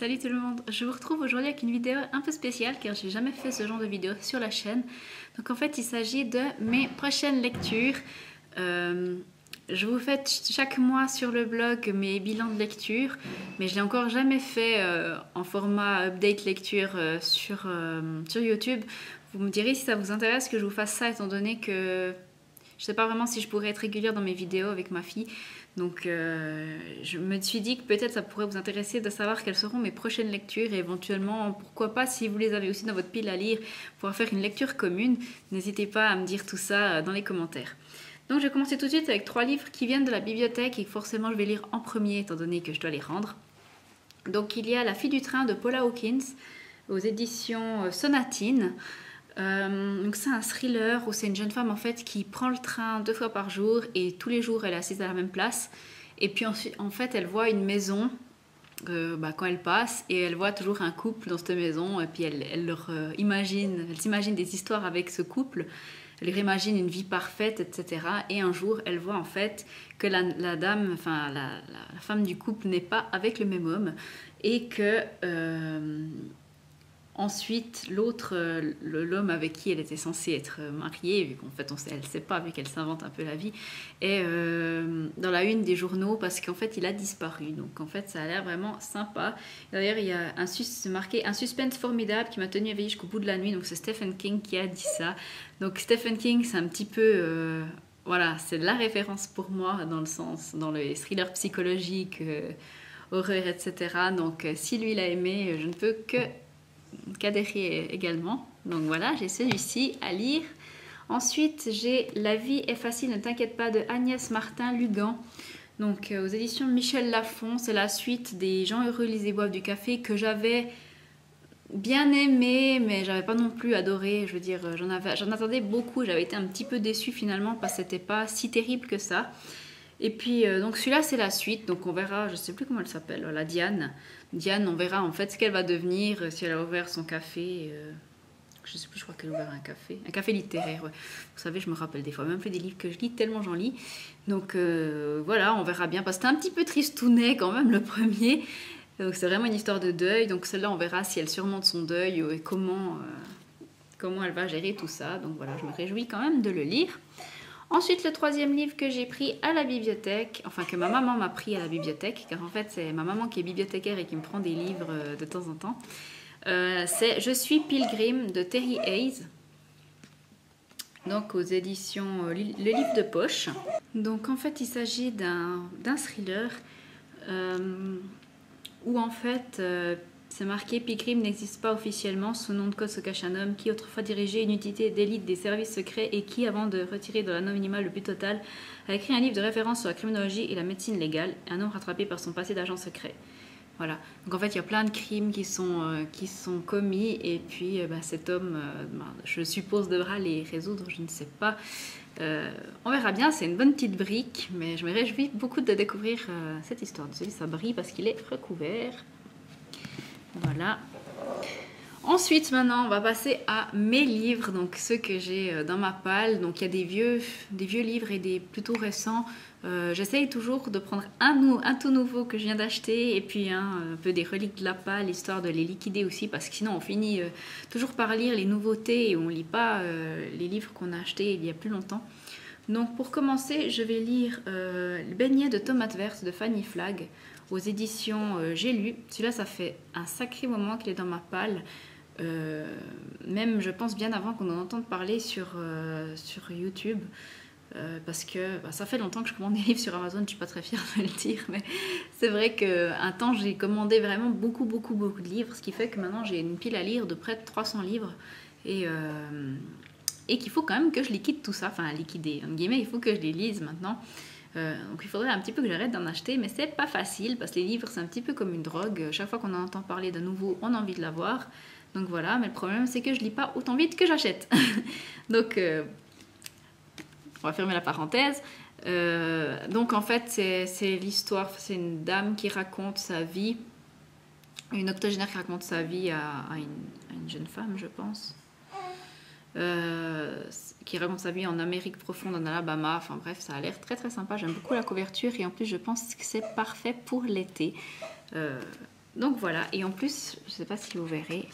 Salut tout le monde, je vous retrouve aujourd'hui avec une vidéo un peu spéciale car j'ai jamais fait ce genre de vidéo sur la chaîne. Donc en fait il s'agit de mes prochaines lectures. Je vous fais chaque mois sur le blog mes bilans de lecture, mais je l'ai encore jamais fait en format update lecture sur YouTube. Vous me direz si ça vous intéresse que je vous fasse ça étant donné que je sais pas vraiment si je pourrais être régulière dans mes vidéos avec ma fille. Donc je me suis dit que peut-être ça pourrait vous intéresser de savoir quelles seront mes prochaines lectures et éventuellement, pourquoi pas, si vous les avez aussi dans votre pile à lire, pouvoir faire une lecture commune. N'hésitez pas à me dire tout ça dans les commentaires. Donc je vais commencer tout de suite avec 3 livres qui viennent de la bibliothèque et que forcément je vais lire en premier étant donné que je dois les rendre. Donc il y a La fille du train de Paula Hawkins aux éditions Sonatine. Donc c'est un thriller où c'est une jeune femme en fait qui prend le train 2 fois par jour et tous les jours elle est assise à la même place et puis ensuite en fait elle voit une maison quand elle passe et elle voit toujours un couple dans cette maison et puis elle s'imagine des histoires avec ce couple, elle leur imagine une vie parfaite, etc. Et un jour elle voit en fait que la dame, enfin la femme du couple n'est pas avec le même homme et que ensuite, l'homme avec qui elle était censée être mariée, vu qu'en fait elle ne sait pas, vu qu'elle s'invente un peu la vie, est dans la une des journaux parce qu'en fait il a disparu. Donc en fait ça a l'air vraiment sympa. D'ailleurs il y a marqué un suspense formidable qui m'a tenu éveillée jusqu'au bout de la nuit. Donc c'est Stephen King qui a dit ça. Donc Stephen King c'est un petit peu... voilà, c'est la référence pour moi dans les thrillers psychologiques, horreur, etc. Donc si lui l'a aimé, je ne peux qu'adhérer également. Donc voilà, j'ai celui-ci à lire. Ensuite, j'ai La vie est facile, ne t'inquiète pas de Agnès Martin-Lugan. Donc aux éditions Michel Lafon, c'est la suite des Gens heureux lisent et boivent du café que j'avais bien aimé, mais j'avais pas non plus adoré. Je veux dire, j'en attendais beaucoup, j'avais été un petit peu déçue finalement parce que c'était pas si terrible que ça. Et puis, donc celui-là, c'est la suite. Donc, on verra, je ne sais plus comment elle s'appelle, la Diane. Diane, on verra en fait ce qu'elle va devenir, si elle a ouvert son café. Je ne sais plus, je crois qu'elle a ouvert un café littéraire. Ouais. Vous savez, je me rappelle des fois, même fait des livres que je lis tellement j'en lis. Donc, voilà, on verra bien. Parce que c'était un petit peu tristounet quand même, le premier. Donc, c'est vraiment une histoire de deuil. Donc, celle-là, on verra si elle surmonte son deuil et comment elle va gérer tout ça. Donc, voilà, je me réjouis quand même de le lire. Ensuite, le 3e livre que j'ai pris à la bibliothèque, enfin que ma maman m'a pris à la bibliothèque, car en fait c'est ma maman qui est bibliothécaire et qui me prend des livres de temps en temps, c'est Je suis Pilgrim de Terry Hayes, donc aux éditions Le Livre de Poche. Donc en fait il s'agit d'un thriller où en fait... c'est marqué « Pilgrim n'existe pas officiellement, sous nom de code se cache un homme qui autrefois dirigeait une unité d'élite des services secrets et qui, avant de retirer de l'anonymat le plus total, a écrit un livre de référence sur la criminologie et la médecine légale, un homme rattrapé par son passé d'agent secret. » Voilà. Donc en fait, il y a plein de crimes qui sont commis et puis cet homme, je suppose, devra les résoudre, je ne sais pas. On verra bien, c'est une bonne petite brique, mais je me réjouis beaucoup de découvrir cette histoire. Désolé, ça brille parce qu'il est recouvert. Voilà. Ensuite, maintenant, on va passer à mes livres, donc ceux que j'ai dans ma palle. Donc, il y a des vieux livres et des plutôt récents. J'essaye toujours de prendre un tout nouveau que je viens d'acheter et puis un peu des reliques de la palle, histoire de les liquider aussi, parce que sinon, on finit toujours par lire les nouveautés et on ne lit pas les livres qu'on a achetés il y a plus longtemps. Donc, pour commencer, je vais lire Le beignet de tomates vertes de Fanny Flagg aux éditions J'ai lu. Celui-là, ça fait un sacré moment qu'il est dans ma palle. Même, je pense, bien avant qu'on en entende parler sur YouTube. Parce que ça fait longtemps que je commande des livres sur Amazon, je ne suis pas très fière de le dire. Mais c'est vrai qu'un temps, j'ai commandé vraiment beaucoup de livres. Ce qui fait que maintenant, j'ai une pile à lire de près de 300 livres. Et qu'il faut quand même que je liquide tout ça. Enfin, liquider, en guillemets, il faut que je les lise maintenant. Donc il faudrait un petit peu que j'arrête d'en acheter, mais c'est pas facile parce que les livres c'est un petit peu comme une drogue. Chaque fois qu'on en entend parler d'un nouveau, on a envie de l'avoir. Donc voilà, mais le problème c'est que je lis pas autant vite que j'achète. Donc on va fermer la parenthèse. Donc en fait c'est l'histoire, c'est une dame qui raconte sa vie, une octogénaire qui raconte sa vie à une jeune femme, je pense. Qui raconte sa vie en Amérique profonde, en Alabama. Enfin bref, ça a l'air très sympa. J'aime beaucoup la couverture et en plus je pense que c'est parfait pour l'été. Donc voilà, et en plus, je ne sais pas si vous verrez,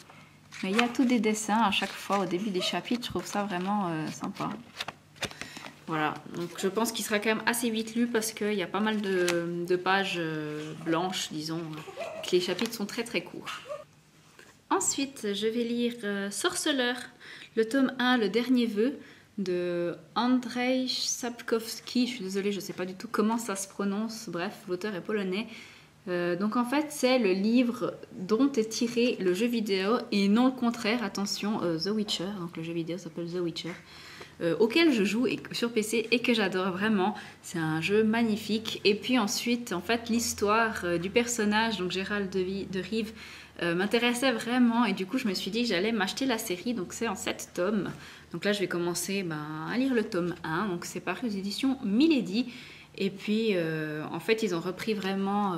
mais il y a tous des dessins à chaque fois au début des chapitres, je trouve ça vraiment sympa. Voilà, donc je pense qu'il sera quand même assez vite lu parce qu'il y a pas mal de pages blanches, disons, que les chapitres sont très très courts. Ensuite, je vais lire Sorceleur, le tome 1, le dernier vœu, de Andrzej Sapkowski. Je suis désolée, je ne sais pas du tout comment ça se prononce, bref, l'auteur est polonais. Donc en fait, c'est le livre dont est tiré le jeu vidéo et non le contraire, attention, The Witcher, donc le jeu vidéo s'appelle The Witcher. Auquel je joue sur PC et que j'adore vraiment. C'est un jeu magnifique. Et puis ensuite, en fait, l'histoire du personnage, donc Gérald de Rive, m'intéressait vraiment. Et du coup, je me suis dit que j'allais m'acheter la série. Donc c'est en 7 tomes. Donc là, je vais commencer à lire le tome 1. Donc c'est paru aux éditions Milady. Et puis, en fait, ils ont repris vraiment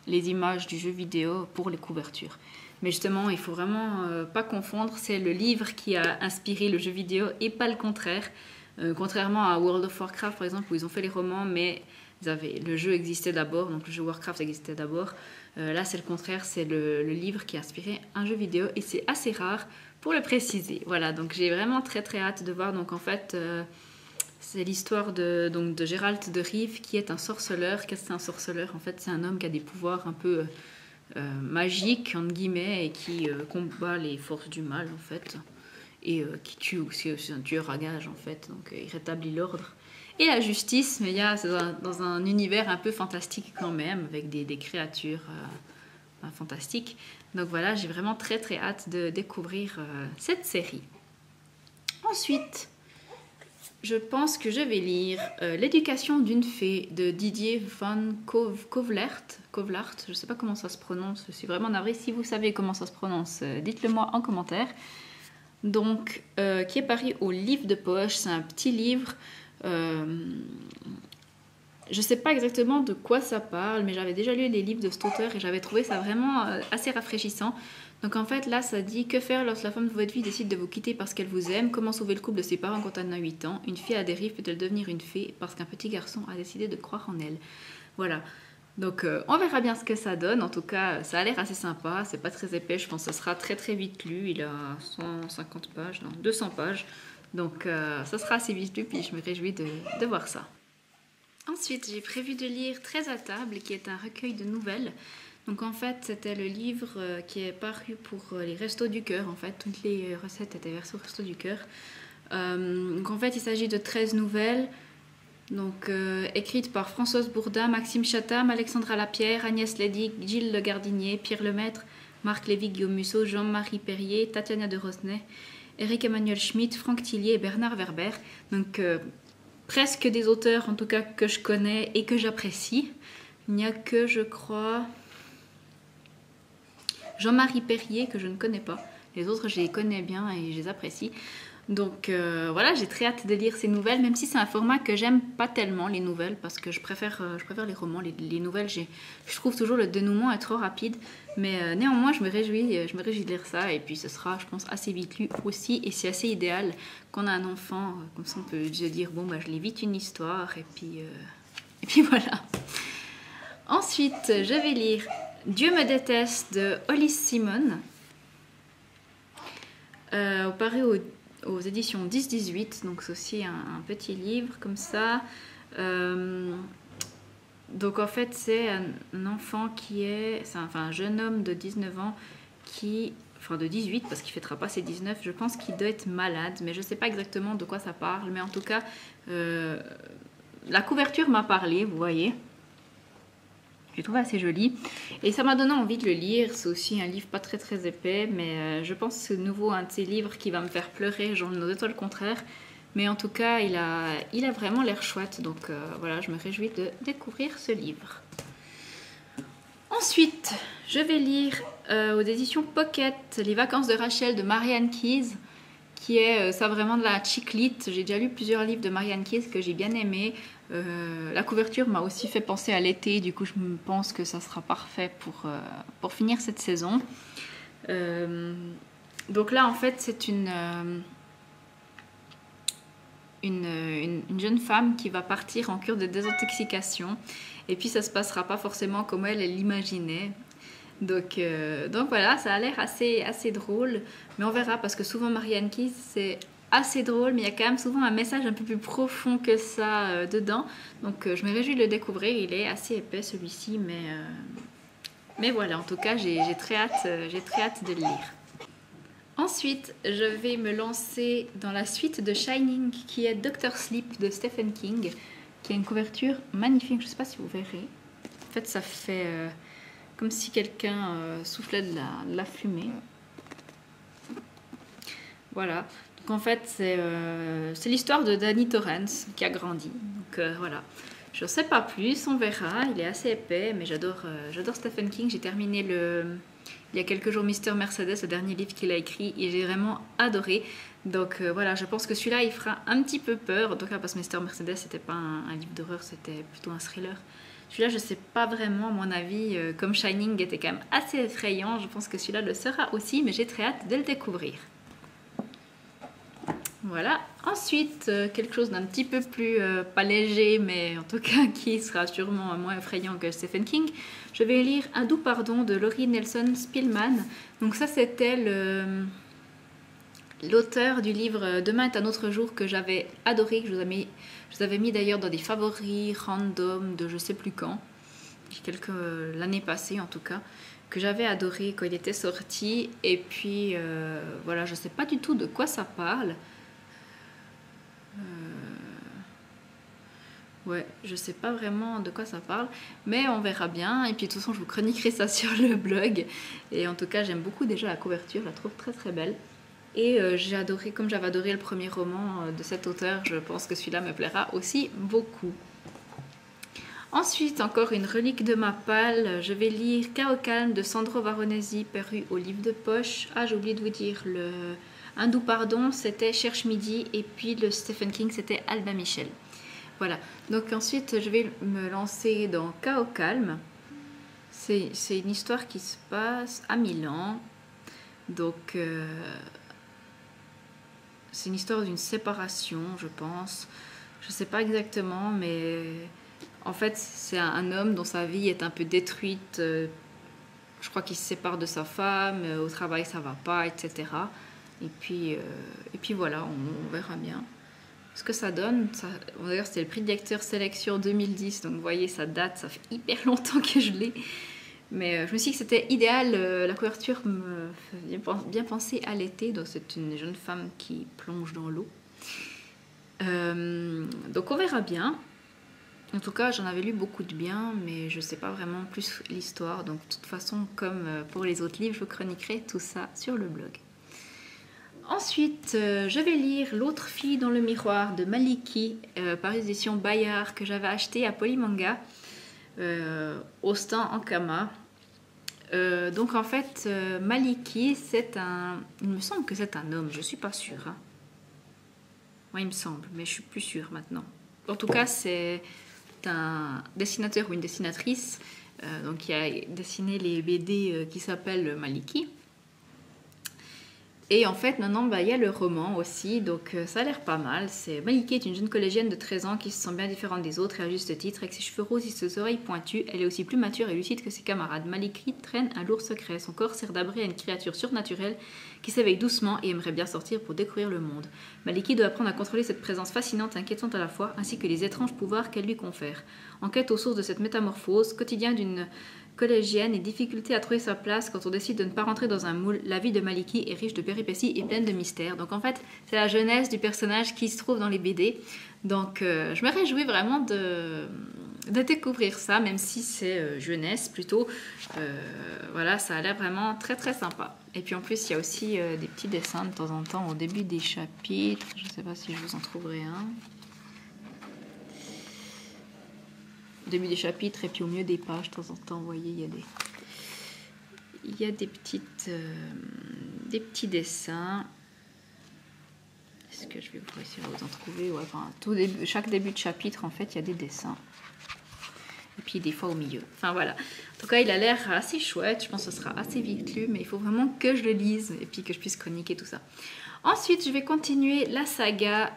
les images du jeu vidéo pour les couvertures. Mais justement, il faut vraiment pas confondre, c'est le livre qui a inspiré le jeu vidéo et pas le contraire. Contrairement à World of Warcraft, par exemple, où ils ont fait les romans, mais le jeu existait d'abord, donc le jeu Warcraft existait d'abord. Là, c'est le contraire, c'est le livre qui a inspiré un jeu vidéo, et c'est assez rare pour le préciser. Voilà, donc j'ai vraiment très très hâte de voir. Donc en fait, c'est l'histoire de Gérald de Rive, qui est un sorceleur. Qu'est-ce que c'est un sorceleur? En fait, c'est un homme qui a des pouvoirs un peu... magique entre guillemets, et qui combat les forces du mal en fait, et qui tue aussi, un tueur à gages en fait, donc il rétablit l'ordre et la justice, mais c'est dans un univers un peu fantastique quand même, avec des créatures fantastiques. Donc voilà, j'ai vraiment très très hâte de découvrir cette série. Ensuite, je pense que je vais lire L'éducation d'une fée de Didier van Kovlert. Je ne sais pas comment ça se prononce, je suis vraiment navrée. Si vous savez comment ça se prononce, dites-le moi en commentaire. Donc, qui est paru au Livre de Poche, c'est un petit livre. Je ne sais pas exactement de quoi ça parle, mais j'avais déjà lu les livres de cet auteur et j'avais trouvé ça vraiment assez rafraîchissant. Donc en fait, là, ça dit: que faire lorsque la femme de votre vie décide de vous quitter parce qu'elle vous aime? Comment sauver le couple de ses parents quand elle a 8 ans? Une fille à dérive peut-elle devenir une fée parce qu'un petit garçon a décidé de croire en elle? Voilà. Donc on verra bien ce que ça donne. En tout cas, ça a l'air assez sympa. C'est pas très épais. Je pense que ça sera très très vite lu. Il a 150 pages, non, 200 pages. Donc ça sera assez vite lu. Puis je me réjouis de voir ça. Ensuite, j'ai prévu de lire 13 à table, qui est un recueil de nouvelles. Donc en fait, c'était le livre qui est paru pour les Restos du Cœur. En fait, toutes les recettes étaient versées aux Restos du Cœur. Donc en fait, il s'agit de 13 nouvelles, donc écrites par Françoise Bourdin, Maxime Chatham, Alexandra Lapierre, Agnès Lédic, Gilles Le Gardinier, Pierre Lemaître, Marc Lévy, Guillaume Musso, Jean-Marie Perrier, Tatiana de Rosnay, Éric Emmanuel Schmitt, Franck Tillier et Bernard Werber. Donc presque des auteurs en tout cas que je connais et que j'apprécie. Il n'y a que, je crois, Jean-Marie Perrier que je ne connais pas. Les autres, je les connais bien et je les apprécie. Donc voilà, j'ai très hâte de lire ces nouvelles, même si c'est un format que j'aime pas tellement, les nouvelles, parce que je préfère les romans. Les nouvelles, je trouve toujours le dénouement est trop rapide. Mais néanmoins, je me réjouis de lire ça. Et puis ce sera, je pense, assez vite lu aussi. Et c'est assez idéal qu'on a un enfant, comme ça on peut se dire, bon, je lis vite une histoire. Et puis voilà. Ensuite, je vais lire Dieu me déteste de Hollis Simon, paru aux éditions 10-18, donc c'est aussi un petit livre comme ça. Donc en fait, c'est un enfant un jeune homme de 19 ans de 18, parce qu'il ne fêtera pas ses 19, je pense qu'il doit être malade, mais je ne sais pas exactement de quoi ça parle. Mais en tout cas, la couverture m'a parlé, vous voyez. J'ai trouvé assez joli et ça m'a donné envie de le lire. C'est aussi un livre pas très très épais, mais je pense que c'est de nouveau un de ces livres qui va me faire pleurer, genre ne pas le contraire. Mais en tout cas, il a vraiment l'air chouette, donc voilà, je me réjouis de découvrir ce livre. Ensuite, je vais lire aux éditions Pocket Les vacances de Rachel de Marianne Keyes, qui est ça vraiment de la chick lit. J'ai déjà lu plusieurs livres de Marianne Keyes que j'ai bien aimés. La couverture m'a aussi fait penser à l'été, du coup je pense que ça sera parfait pour finir cette saison. Donc là en fait c'est une jeune femme qui va partir en cure de désintoxication, et puis ça se passera pas forcément comme elle l'imaginait. Donc voilà, ça a l'air assez drôle, mais on verra parce que souvent Marianne Key c'est assez drôle, mais il y a quand même souvent un message un peu plus profond que ça dedans. Donc je me réjouis de le découvrir, il est assez épais celui-ci, mais voilà, en tout cas j'ai très hâte de le lire. Ensuite, je vais me lancer dans la suite de Shining, qui est Dr. Sleep de Stephen King, qui a une couverture magnifique, je ne sais pas si vous verrez. En fait, ça fait comme si quelqu'un soufflait de la fumée. Voilà. Donc en fait, c'est l'histoire de Danny Torrance qui a grandi. Donc voilà. Je ne sais pas plus, on verra. Il est assez épais, mais j'adore Stephen King. J'ai terminé il y a quelques jours Mister Mercedes, le dernier livre qu'il a écrit, et j'ai vraiment adoré. Donc voilà, je pense que celui-là, il fera un petit peu peur. En tout cas, parce que Mister Mercedes, c'était pas un livre d'horreur, c'était plutôt un thriller. Celui-là, je sais pas vraiment, à mon avis, comme Shining était quand même assez effrayant, je pense que celui-là le sera aussi, mais j'ai très hâte de le découvrir. Voilà. Ensuite, quelque chose d'un petit peu plus, pas léger, mais en tout cas qui sera sûrement moins effrayant que Stephen King. Je vais lire Un doux pardon de Laurie Nelson Spillman. Donc ça, c'était l'auteur du livre Demain est un autre jour que j'avais adoré, que je vous avais mis d'ailleurs dans des favoris random de je sais plus quand, l'année passée en tout cas, que j'avais adoré quand il était sorti. Et puis voilà, je sais pas du tout de quoi ça parle. Ouais, je sais pas vraiment de quoi ça parle, mais on verra bien. Et puis de toute façon, je vous chroniquerai ça sur le blog. Et en tout cas, j'aime beaucoup déjà la couverture, je la trouve très très belle. Et j'ai adoré, comme j'avais adoré le premier roman de cet auteur, je pense que celui-là me plaira aussi beaucoup. Ensuite, encore une relique de ma palle, je vais lire Chaos calme de Sandro Varonesi, paru au livre de poche. Ah, j'ai oublié de vous dire, Un doux pardon, c'était Cherche midi, et puis le Stephen King, c'était Albin Michel. Voilà, donc ensuite je vais me lancer dans Chaos calme. C'est une histoire qui se passe à Milan. Donc c'est une histoire d'une séparation, je pense. Je sais pas exactement, mais en fait c'est un homme dont sa vie est un peu détruite. Je crois qu'il se sépare de sa femme, au travail ça va pas, etc. Et puis voilà, on verra bien ce que ça donne. D'ailleurs, c'était le prix de lecteur sélection 2010, donc vous voyez, ça date, ça fait hyper longtemps que je l'ai. Mais je me suis dit que c'était idéal, la couverture me fait bien penser à l'été, donc c'est une jeune femme qui plonge dans l'eau. Donc on verra bien. En tout cas, j'en avais lu beaucoup de bien, mais je ne sais pas vraiment plus l'histoire. Donc de toute façon, comme pour les autres livres, je chroniquerai tout ça sur le blog. Ensuite, je vais lire L'autre fille dans le miroir de Maliki, par l'édition Bayard, que j'avais acheté à Polymanga, au stand Ankama. Donc en fait, Maliki, il me semble que c'est un homme, je ne suis pas sûre. Hein. Ouais, il me semble, mais je suis plus sûre maintenant. En tout cas, c'est un dessinateur ou une dessinatrice donc qui a dessiné les BD qui s'appellent Maliki. Et en fait, maintenant, il y a le roman aussi, donc ça a l'air pas mal. Maliki est une jeune collégienne de 13 ans qui se sent bien différente des autres et à juste titre. Avec ses cheveux roses et ses oreilles pointues, elle est aussi plus mature et lucide que ses camarades. Maliki traîne un lourd secret. Son corps sert d'abri à une créature surnaturelle qui s'éveille doucement et aimerait bien sortir pour découvrir le monde. Maliki doit apprendre à contrôler cette présence fascinante et inquiétante à la fois, ainsi que les étranges pouvoirs qu'elle lui confère. Enquête aux sources de cette métamorphose, quotidien d'une collégienne et difficulté à trouver sa place quand on décide de ne pas rentrer dans un moule, la vie de Maliki est riche de péripéties et pleine de mystères. Donc en fait, c'est la jeunesse du personnage qui se trouve dans les BD. Donc je me réjouis vraiment de découvrir ça, même si c'est jeunesse plutôt. Voilà, ça a l'air vraiment très très sympa. Et puis en plus, il y a aussi des petits dessins de temps en temps au début des chapitres. Je ne sais pas si je vous en trouverai un. Au début des chapitres et puis au milieu des pages, de temps en temps, vous voyez, il y a des petits dessins. Est-ce que je vais vous essayer de vous en trouver? Ouais, enfin, chaque début de chapitre, en fait, il y a des dessins. Et puis des fois au milieu. Enfin voilà. En tout cas, il a l'air assez chouette. Je pense que ce sera assez vite lu, mais il faut vraiment que je le lise et puis que je puisse chroniquer tout ça. Ensuite, je vais continuer la saga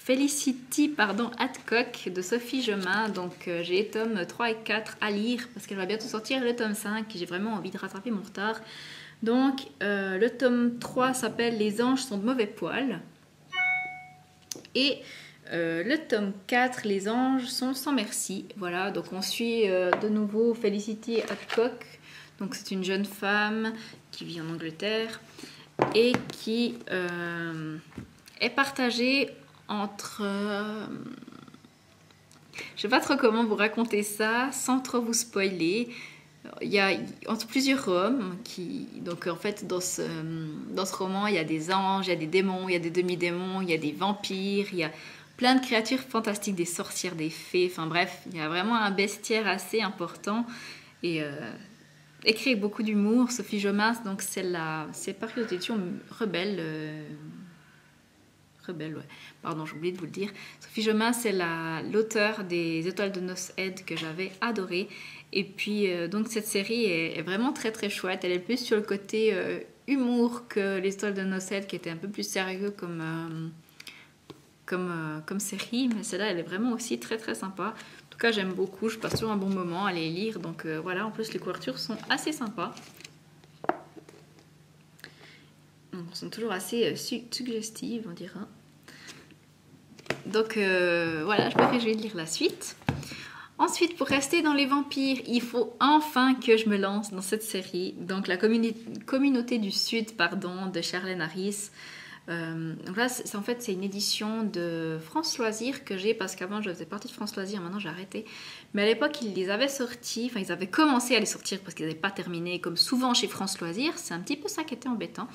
Felicity pardon, Adcock de Sophie Gemin. Donc j'ai les tomes 3 et 4 à lire parce qu'elle va bientôt sortir le tome 5 et j'ai vraiment envie de rattraper mon retard. Donc le tome 3 s'appelle Les anges sont de mauvais poils. Et le tome 4, Les anges sont sans merci. Voilà, donc on suit de nouveau Felicity Adcock. Donc c'est une jeune femme qui vit en Angleterre et qui est partagée entre... je sais pas trop comment vous raconter ça sans trop vous spoiler. Il y a entre plusieurs hommes qui... Donc en fait dans ce roman il y a des anges, il y a des démons, il y a des demi-démons, il y a des vampires, il y a plein de créatures fantastiques, des sorcières, des fées, enfin bref, il y a vraiment un bestiaire assez important et écrit avec beaucoup d'humour. Sophie Gemin, donc c'est paru aux éditions Rebelle. Rebelle, ouais. Pardon, j'ai oublié de vous le dire. Sophie Gemin, c'est l'auteure des Étoiles de Noces-Aide que j'avais adoré. Et puis, donc cette série est vraiment très très chouette. Elle est plus sur le côté humour que les Étoiles de Noces-Aide, qui était un peu plus sérieux comme série. Mais celle-là, elle est vraiment aussi très très sympa. En tout cas, j'aime beaucoup. Je passe toujours un bon moment à les lire. Donc voilà, en plus, les couvertures sont assez sympas. Donc, elles sont toujours assez suggestives, on dira. Donc voilà, je me réjouis de lire la suite. Ensuite, pour rester dans les vampires, il faut enfin que je me lance dans cette série. Donc la communauté du Sud, pardon, de Charlène Harris. Donc là, en fait, c'est une édition de France Loisirs que j'ai, parce qu'avant, je faisais partie de France Loisirs, maintenant j'ai arrêté. Mais à l'époque, ils les avaient sortis, enfin, ils avaient commencé à les sortir parce qu'ils n'avaient pas terminé, comme souvent chez France Loisirs. C'est un petit peu ça qui était embêtant.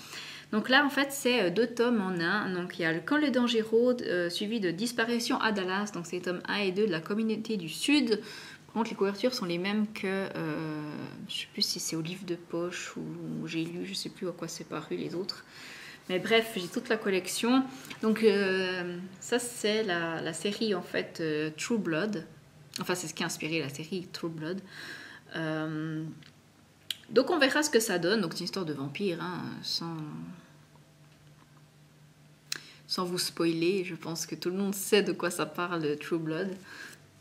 Donc là, en fait, c'est 2 tomes en un. Donc il y a Quand le danger rôde, suivi de Disparition à Dallas. Donc c'est les tomes 1 et 2 de la communauté du Sud. Par contre, les couvertures sont les mêmes que... je ne sais plus si c'est au livre de poche ou j'ai lu, je ne sais plus à quoi c'est paru les autres. Mais bref, j'ai toute la collection. Donc ça, c'est la série, en fait, True Blood. Enfin, c'est ce qui a inspiré la série True Blood. Donc on verra ce que ça donne. Donc c'est une histoire de vampire, hein, sans vous spoiler. Je pense que tout le monde sait de quoi ça parle, True Blood.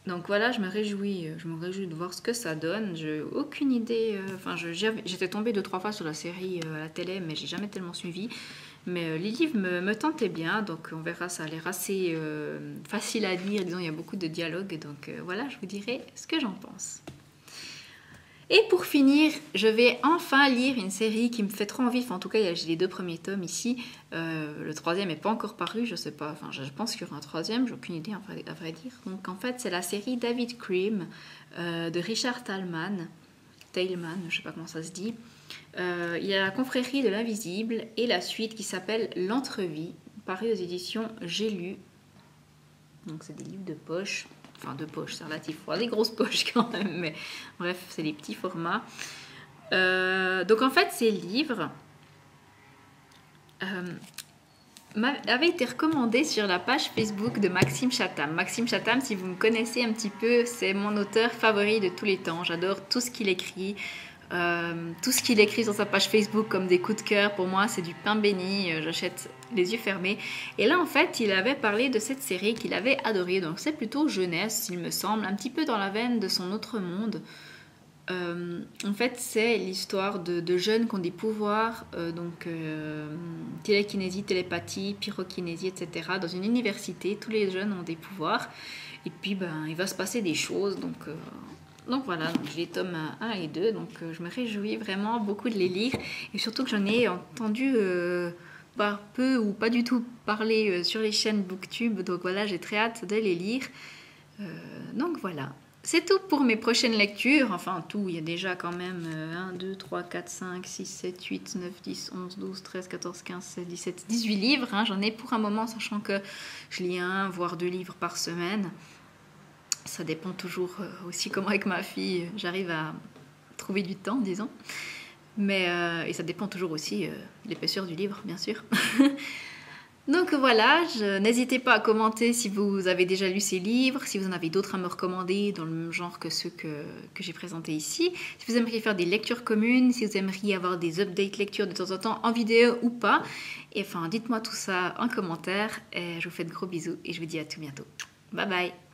Donc voilà, je me réjouis de voir ce que ça donne. J'ai aucune idée. Enfin, j'étais tombée 2-3 fois sur la série à la télé, mais j'ai jamais tellement suivi. Mais les livres me tentaient bien, donc on verra. Ça a l'air assez facile à lire. Disons, il y a beaucoup de dialogues. Donc voilà, je vous dirai ce que j'en pense. Et pour finir, je vais enfin lire une série qui me fait trop envie. Enfin, en tout cas, j'ai les 2 premiers tomes ici. Le 3e n'est pas encore paru, je sais pas. Enfin, je pense qu'il y aura un 3e, j'ai aucune idée à vrai dire. Donc en fait, c'est la série David Cream de Richard Thalman, je sais pas comment ça se dit. Il y a la confrérie de l'invisible et la suite qui s'appelle L'Entrevie, paru aux éditions J'ai lu. Donc c'est des livres de poche. Enfin, de poche, c'est relatif. Il faut des grosses poches quand même, mais bref, c'est les petits formats. Donc en fait, ces livres avaient été recommandés sur la page Facebook de Maxime Chatham. Maxime Chatham, si vous me connaissez un petit peu, c'est mon auteur favori de tous les temps. J'adore tout ce qu'il écrit. Tout ce qu'il écrit sur sa page Facebook comme des coups de cœur, pour moi c'est du pain béni, j'achète les yeux fermés. Et là en fait il avait parlé de cette série qu'il avait adorée, donc c'est plutôt jeunesse il me semble, un petit peu dans la veine de Son autre monde. En fait c'est l'histoire de jeunes qui ont des pouvoirs, télékinésie, télépathie, pyrokinésie, etc. Dans une université, tous les jeunes ont des pouvoirs et puis il va se passer des choses, donc voilà, j'ai les tomes 1 et 2, donc je me réjouis vraiment beaucoup de les lire. Et surtout que j'en ai entendu par peu ou pas du tout parler sur les chaînes Booktube. Donc voilà, j'ai très hâte de les lire. Donc voilà, c'est tout pour mes prochaines lectures. Enfin tout, il y a déjà quand même 1, 2, 3, 4, 5, 6, 7, 8, 9, 10, 11, 12, 13, 14, 15, 16, 17, 18 livres. Hein. J'en ai pour un moment, sachant que je lis 1 voire 2 livres par semaine. Ça dépend toujours aussi comment avec ma fille j'arrive à trouver du temps, disons. Mais, et ça dépend toujours aussi de l'épaisseur du livre, bien sûr. Donc voilà, n'hésitez pas à commenter si vous avez déjà lu ces livres, si vous en avez d'autres à me recommander dans le même genre que ceux que j'ai présentés ici. Si vous aimeriez faire des lectures communes, si vous aimeriez avoir des updates lectures de temps en temps en vidéo ou pas. Et enfin, dites-moi tout ça en commentaire. Et je vous fais de gros bisous et je vous dis à tout bientôt. Bye bye.